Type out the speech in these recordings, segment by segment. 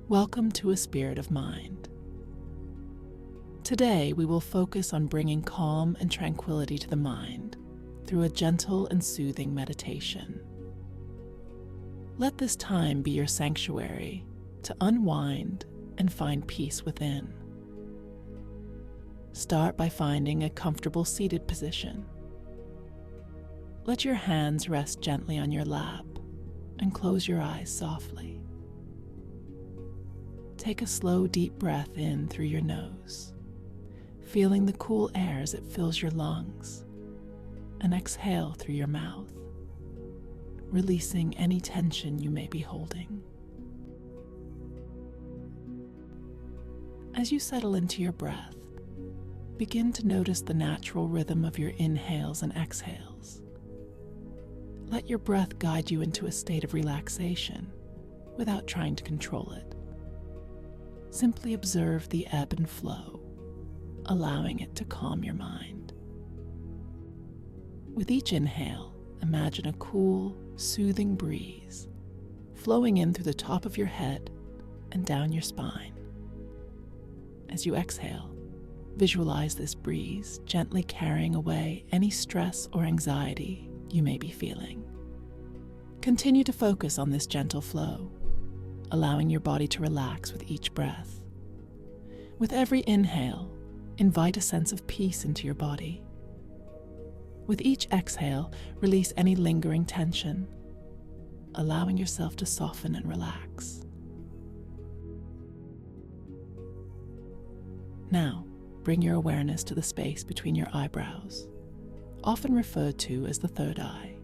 Welcome to a Spirit of Mind. Today we will focus on bringing calm and tranquility to the mind through a gentle and soothing meditation. Let this time be your sanctuary to unwind and find peace within. Start by finding a comfortable seated position. Let your hands rest gently on your lap and close your eyes softly. Take a slow, deep breath in through your nose, feeling the cool air as it fills your lungs, and exhale through your mouth, releasing any tension you may be holding. As you settle into your breath, begin to notice the natural rhythm of your inhales and exhales. Let your breath guide you into a state of relaxation without trying to control it. Simply observe the ebb and flow, allowing it to calm your mind. With each inhale, imagine a cool, soothing breeze flowing in through the top of your head and down your spine. As you exhale, visualize this breeze gently carrying away any stress or anxiety you may be feeling. Continue to focus on this gentle flow, allowing your body to relax with each breath. With every inhale, invite a sense of peace into your body. With each exhale, release any lingering tension, allowing yourself to soften and relax. Now, bring your awareness to the space between your eyebrows, often referred to as the third eye.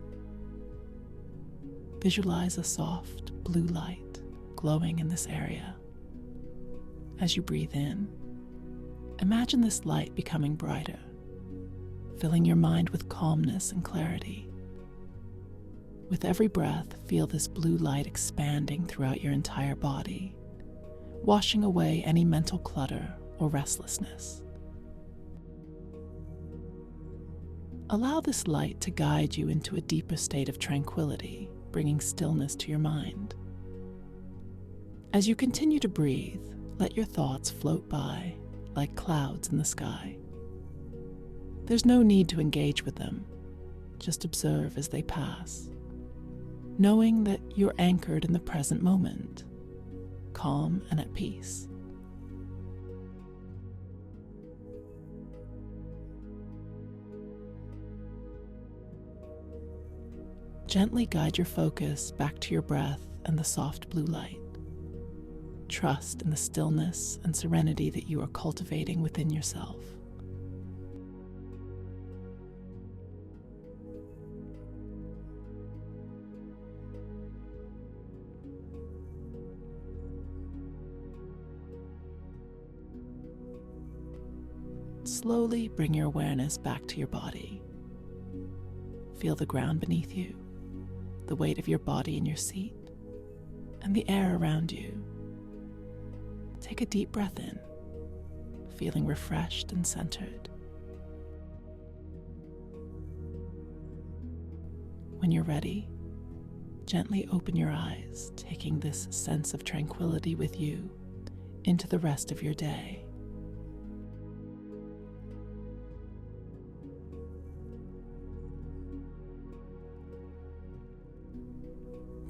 Visualize a soft blue light glowing in this area. As you breathe in, imagine this light becoming brighter, filling your mind with calmness and clarity. With every breath, feel this blue light expanding throughout your entire body, washing away any mental clutter or restlessness. Allow this light to guide you into a deeper state of tranquility, bringing stillness to your mind. As you continue to breathe, let your thoughts float by like clouds in the sky. There's no need to engage with them, just observe as they pass, knowing that you're anchored in the present moment, calm and at peace. Gently guide your focus back to your breath and the soft blue light. Trust in the stillness and serenity that you are cultivating within yourself. Slowly bring your awareness back to your body. Feel the ground beneath you, the weight of your body in your seat, and the air around you. Take a deep breath in, feeling refreshed and centered. When you're ready, gently open your eyes, taking this sense of tranquility with you into the rest of your day.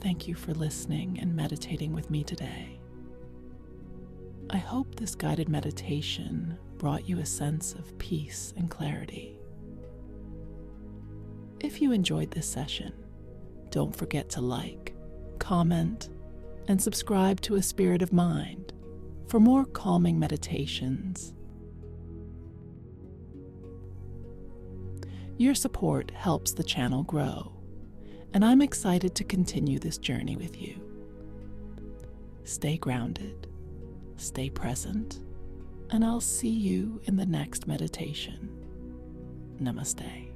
Thank you for listening and meditating with me today. I hope this guided meditation brought you a sense of peace and clarity. If you enjoyed this session, don't forget to like, comment, and subscribe to A Spirit of Mind for more calming meditations. Your support helps the channel grow, and I'm excited to continue this journey with you. Stay grounded, stay present, and I'll see you in the next meditation. Namaste.